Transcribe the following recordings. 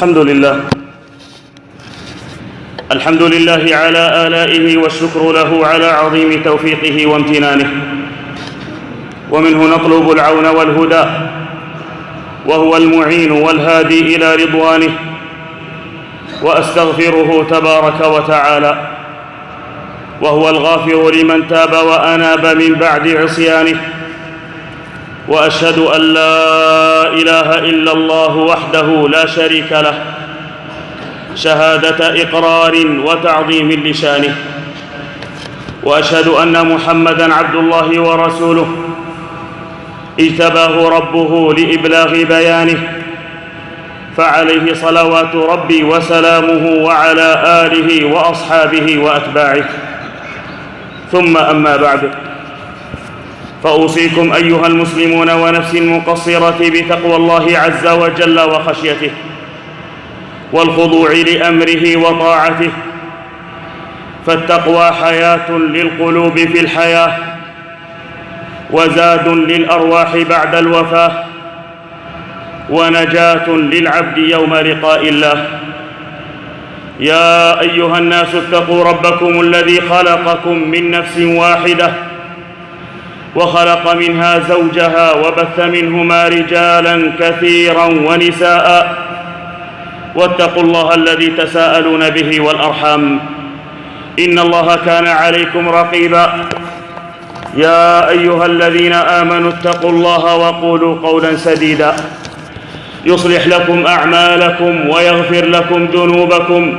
الحمد لله على آلائه، والشكر له على عظيم توفيقه وامتنانه، ومنه نطلب العون والهدى، وهو المعين والهادي إلى رضوانه. وأستغفره تبارك وتعالى، وهو الغافر لمن تاب وأناب من بعد عصيانه. وأشهد أن لا إله إلا الله وحده لا شريك له، شهادة إقرار وتعظيم لشانه. وأشهد أن محمدًا عبد الله ورسوله، اجتباه ربه لإبلاغ بيانه، فعليه صلوات ربي وسلامه، وعلى آله وأصحابه وأتباعه. ثم أما بعد، فأوصيكم أيها المسلمون ونفسي المقصرة بتقوى الله عز وجل وخشيته، والخضوع لأمره وطاعته، فالتقوى حياة للقلوب في الحياة، وزاد للأرواح بعد الوفاة، ونجاة للعبد يوم لقاء الله. يا أيها الناس اتقوا ربكم الذي خلقكم من نفس واحدة، وخلق منها زوجها، وبث منهما رجالا كثيرا ونساء، واتقوا الله الذي تساءلون به والأرحام، إن الله كان عليكم رقيبا. يا أيها الذين آمنوا اتقوا الله وقولوا قولا سديدا، يصلح لكم أعمالكم ويغفر لكم ذنوبكم،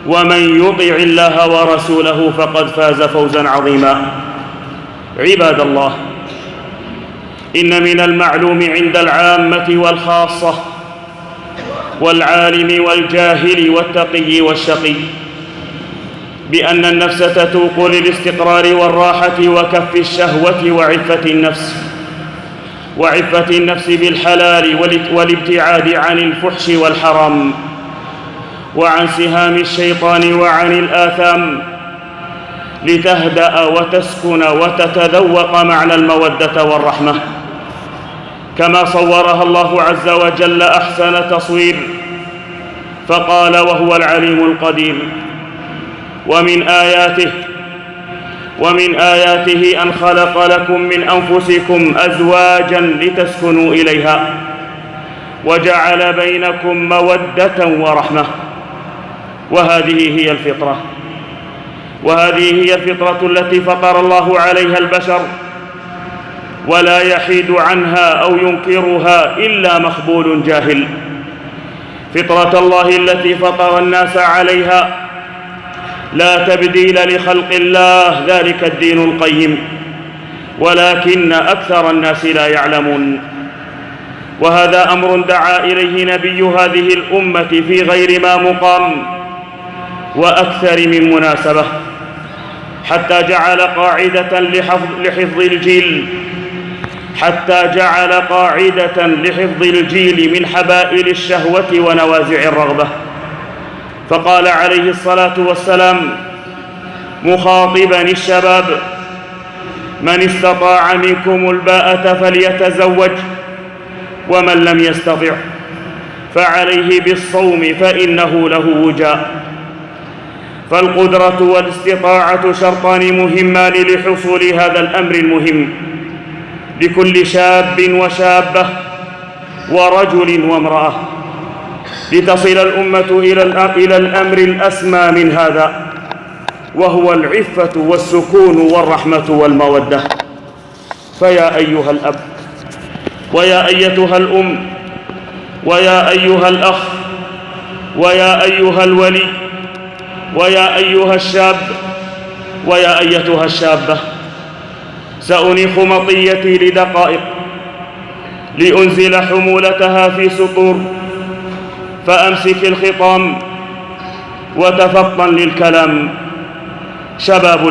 ومن يطع الله ورسوله فقد فاز فوزا عظيما. عباد الله، إن من المعلوم عند العامة والخاصة، والعالم والجاهل والتقي والشقي، بأن النفس تتوق للاستقرار والراحة وكف الشهوة وعفة النفس بالحلال، والابتعاد عن الفحش والحرام، وعن سهام الشيطان وعن الآثام، لتهدأ وتسكن وتتذوق معنى المودة والرحمة، كما صورها الله عز وجل أحسن تصوير، فقال: وهو العليم القدير. ومن آياته أن خلق لكم من أنفسكم أزواجا لتسكنوا إليها، وجعل بينكم مودة ورحمة. وهذه هي الفطرة التي فطر الله عليها البشر، ولا يحيد عنها أو ينكرها إلا مخبول جاهل. فطرة الله التي فطر الناس عليها، لا تبديل لخلق الله، ذلك الدين القيم، ولكن أكثر الناس لا يعلمون. وهذا أمر دعا إليه نبي هذه الأمة في غير ما مقام وأكثر من مناسبة، حتى جعل قاعدة لحفظ الجيل من حبائل الشهوة ونوازع الرغبة. فقال عليه الصلاة والسلام مخاطبا الشباب: من استطاع منكم الباءة فليتزوج، ومن لم يستطع فعليه بالصوم فإنه له وجاء. فالقدرة والاستطاعة شرطان مهمان لحصول هذا الأمر المهم لكل شاب وشابة ورجل وامرأة، لتصل الأمة إلى الأمر الأسمى من هذا، وهو العفة والسكون والرحمة والمودة. فيا أيها الأب، ويا أيتها الأم، ويا أيها الأخ، ويا أيها الولي، ويا أيها الشاب، ويا أيتها الشابة، سأنيخ مطيتي لدقائق لأنزل حمولتها في سطور، فأمسك الخطام وتفطن للكلام. شباب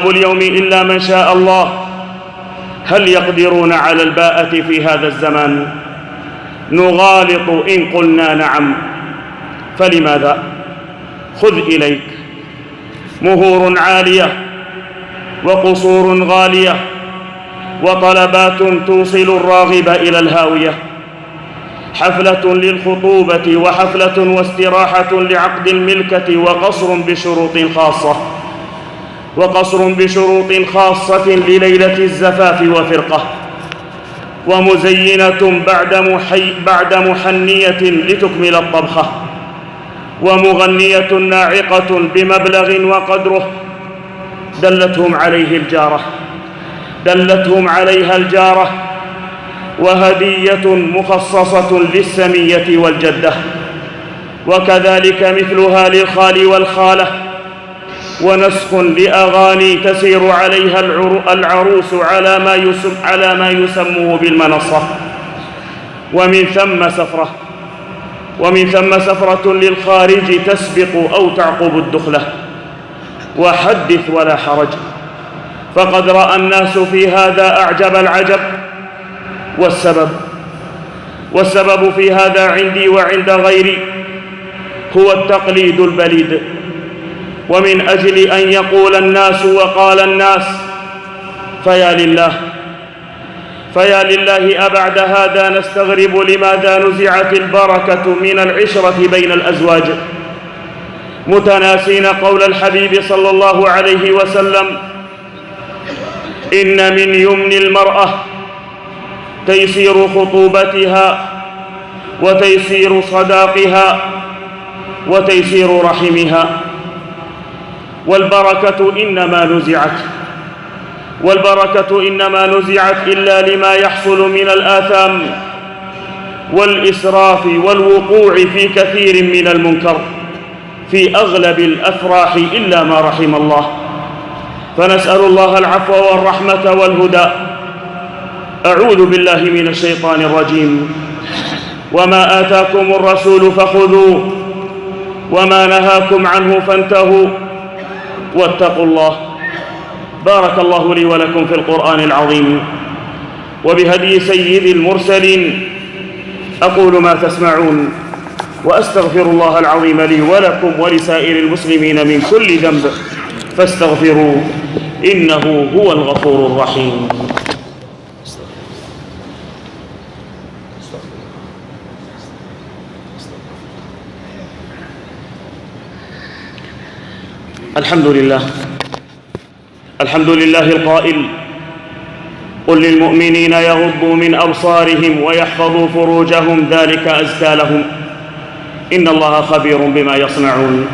اليوم إلا من شاء الله، هل يقدرون على الباءة في هذا الزمان؟ نغالط إن قلنا نعم، فلماذا؟ خذ إليك مهور عالية، وقصور غالية، وطلبات توصل الراغب إلى الهاوية. حفلة للخطوبة وحفلة واستراحة لعقد الملكة وقصر بشروط خاصة لليلة الزفاف وفرقة، ومزينة بعد محنية لتكمل الطبخة، ومغنية ناعقة بمبلغ وقدره دلتهم عليها الجارة، وهدية مخصصة للسمية والجدة، وكذلك مثلها للخال والخالة، ونسخ لأغاني تسير عليها العروس على ما يسموه بالمنصة، ومن ثم سفرة للخارج تسبق أو تعقب الدخلة. وحدث ولا حرج، فقد رأى الناس في هذا أعجب العجب، والسبب في هذا عندي وعند غيري هو التقليد البليد، ومن أجل أن يقول الناس وقال الناس فيا لله أبعد هذا نستغرب لماذا نزعت البركة من العشرة بين الأزواج، متناسين قول الحبيب صلى الله عليه وسلم: إن من يمن المرأة تيسير خطوبتها وتيسير صداقها وتيسير رحمها. والبركة إنما نزعت إلا لما يحصل من الآثام والإسراف والوقوع في كثير من المنكر في أغلب الأفراح إلا ما رحم الله، فنسأل الله العفو والرحمة والهدى. أعوذ بالله من الشيطان الرجيم. وما آتاكم الرسول فخذوه وما نهاكم عنه فانتهوا واتقوا الله. بارك الله لي ولكم في القرآن العظيم وبهدي سيد المرسلين. أقول ما تسمعون وأستغفر الله العظيم لي ولكم ولسائر المسلمين من كل ذنب فاستغفروه إنه هو الغفور الرحيم. الحمد لله القائل: قل للمؤمنين يغضوا من أبصارهم ويحفظوا فروجهم ذلك أزكى لهم إن الله خبير بما يصنعون.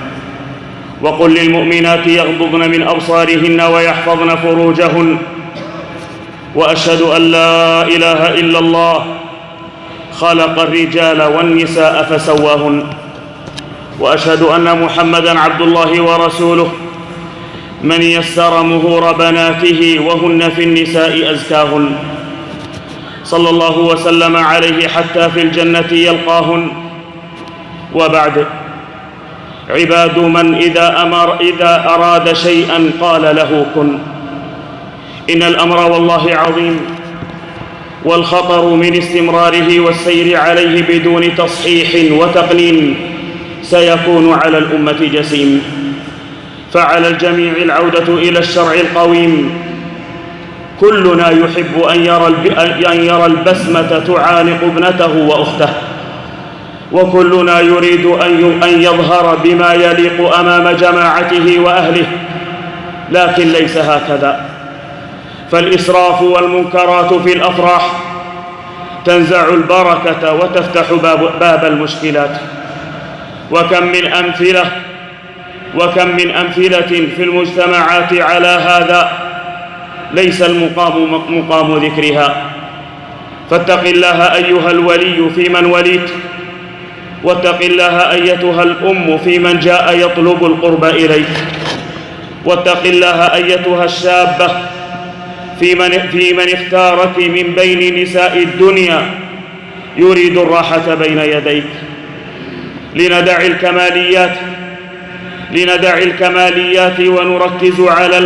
وقل للمؤمنات يغضضن من أبصارهن ويحفظن فروجهن. وأشهد أن لا إله إلا الله خلق الرجال والنساء فسواهن. وأشهد أن محمدًا عبد الله ورسوله من يسر مهور بناته وهن في النساء أزكاهن، صلى الله وسلم عليه حتى في الجنة يلقاهن. وبعد، عباد من إذا أراد شيئا قال له كن. إن الأمر والله عظيم، والخطر من استمراره والسير عليه بدون تصحيح وتقنين سيكون على الأمة جسيم. فعلى الجميع العودة إلى الشرع القويم. كلنا يحب أن يرى البسمة تعانق ابنته وأخته، وكلنا يريد أن يظهر بما يليق أمام جماعته وأهله، لكن ليس هكذا. فالإسراف والمنكرات في الأفراح تنزع البركة وتفتح باب المشكلات. وكم من أمثلة في المجتمعات على هذا ليس مقام ذكرها. فاتق الله أيها الولي في من وليت، واتق الله أيتها الأم في من جاء يطلب القرب إليك، واتق الله أيتها الشابة في من اختارك من بين نساء الدنيا يريد الراحة بين يديك. لندع الكماليات ونركز على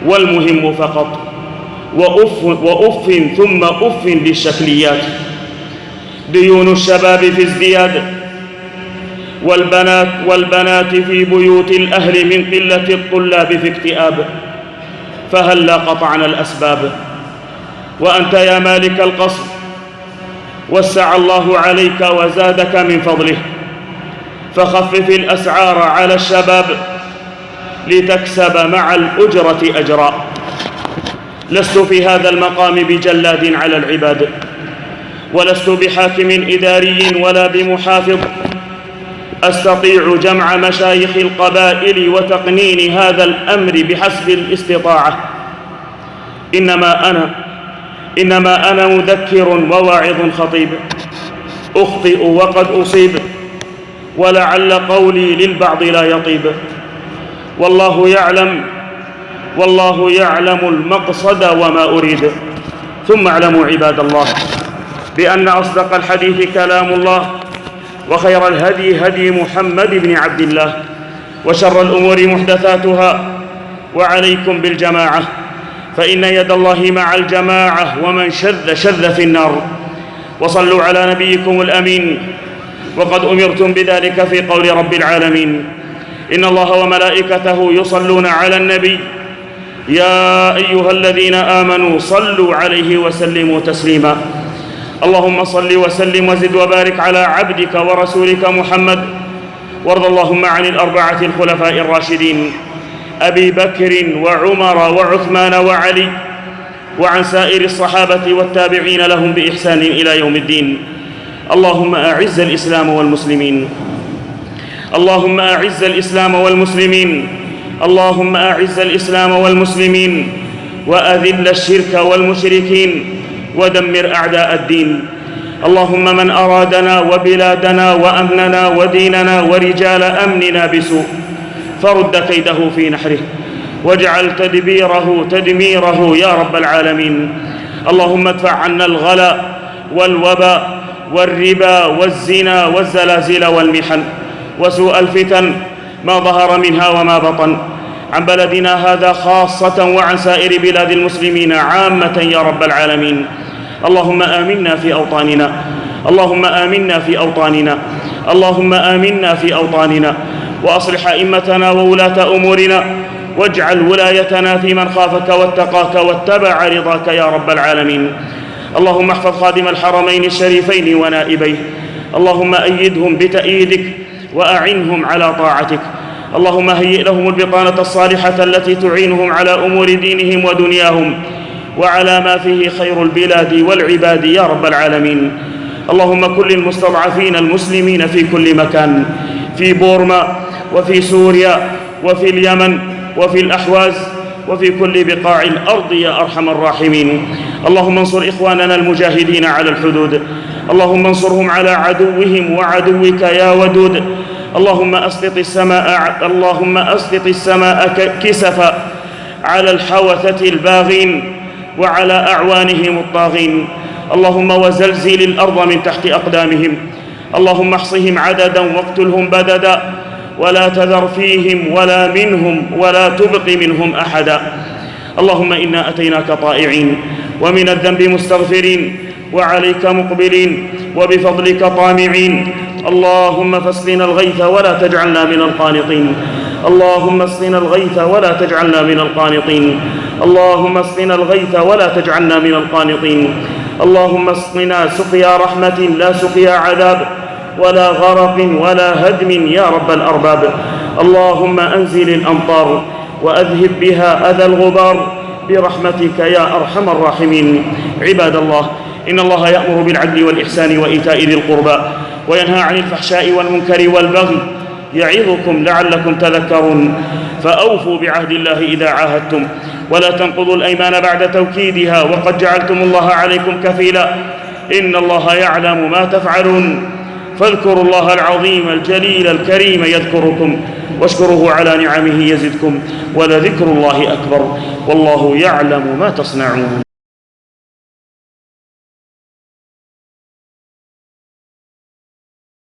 والمهم فقط، وأف ثم أف للشكليات. ديون الشباب في ازدياد، والبنات في بيوت الأهل من قلة الطلاب في اكتئاب. فهلا قطعنا الأسباب. وأنت يا مالك القصر وسع الله عليك وزادك من فضله، فخفف الأسعار على الشباب لتكسب مع الأجرة أجرا. لست في هذا المقام بجلاد على العباد، ولست بحاكم إداري ولا بمحافظ أستطيع جمع مشايخ القبائل وتقنين هذا الأمر بحسب الاستطاعة. إنما أنا مذكر وواعظ خطيب، أخطئ وقد أصيب، ولعل قولي للبعض لا يطيب. والله يعلم المقصد وما أريد. ثم اعلموا عباد الله بأن أصدق الحديث كلام الله، وخير الهدي هدي محمد بن عبد الله، وشر الأمور محدثاتها، وعليكم بالجماعة، فإن يد الله مع الجماعة، ومن شذ في النار. وصلوا على نبيكم الأمين، وقد أمرتم بذلك في قول رب العالمين: إن الله وملائكته يصلون على النبي يا أيها الذين آمنوا صلوا عليه وسلموا تسليما. اللهم صل وسلم وزد وبارك على عبدك ورسولك محمد، وارض اللهم عن الأربعة الخلفاء الراشدين أبي بكر وعمر وعثمان وعلي، وعن سائر الصحابة والتابعين لهم بإحسان إلى يوم الدين. اللهم أعز الإسلام والمسلمين، اللهم أعز الإسلام والمسلمين، اللهم أعز الإسلام والمسلمين، وأذل الشرك والمشركين، ودمر أعداء الدين. اللهم من أرادنا وبلادنا وأمننا وديننا ورجال أمننا بسوء فرد كيده في نحره، واجعل تدبيره تدميره يا رب العالمين. اللهم ادفع عنا الغلا والوباء والربا والزنا والزلازل والمحن وسوء الفتن ما ظهر منها وما بطن، عن بلدنا هذا خاصة وعن سائر بلاد المسلمين عامة يا رب العالمين. اللهم آمنا في أوطاننا، اللهم آمنا في أوطاننا، اللهم آمنا في أوطاننا، وأصلح أئمتنا وولاة أمورنا، واجعل ولايتنا في من خافك واتقاك واتبع رضاك يا رب العالمين. اللهم احفظ خادم الحرمين الشريفين ونائبيه، اللهم أيدهم بتأييدك وأعنهم على طاعتك. اللهم هيئ لهم البطانة الصالحة التي تعينهم على أمور دينهم ودنياهم، وعلى ما فيه خير البلاد والعباد يا رب العالمين. اللهم كن للمستضعفين المسلمين في كل مكان، في بورما وفي سوريا وفي اليمن وفي الأحواز وفي كل بقاع الأرض يا أرحم الراحمين. اللهم انصر إخواننا المجاهدين على الحدود، اللهم انصرهم على عدوهم وعدوك يا ودود. اللهم أسقط السماء كسفا على الحوثة الباغين وعلى أعوانهم الطاغين. اللهم وزلزل الأرض من تحت أقدامهم. اللهم احصهم عددا واقتلهم بددا، ولا تذر فيهم ولا منهم ولا تبق منهم أحدا. اللهم إنا أتيناك طائعين، ومن الذنب مستغفرين، وعليك مقبلين، وبفضلك طامعين. اللهم فاسقنا الغيث ولا تجعلنا من القانطين، اللهم اسقنا الغيث ولا تجعلنا من القانطين، اللهم اسقنا الغيث ولا تجعلنا من القانطين. اللهم اسقنا سقيا رحمة لا سقيا عذاب، ولا غرق ولا هدم يا رب الأرباب. اللهم أنزل الأمطار وأذهب بها أذى الغبار برحمتك يا أرحم الراحمين. عباد الله، إن الله يأمر بالعدل والإحسان وإيتاء ذي القربى، وينهى عن الفحشاء والمنكر والبغي، يعظكم لعلكم تذكرون. فأوفوا بعهد الله إذا عاهدتم، ولا تنقضوا الأيمان بعد توكيدها، وقد جعلتم الله عليكم كفيلا، إن الله يعلم ما تفعلون. فاذكروا الله العظيم الجليل الكريم يذكركم، واشكروه على نعمه يزدكم، ولذكر الله أكبر، والله يعلم ما تصنعون.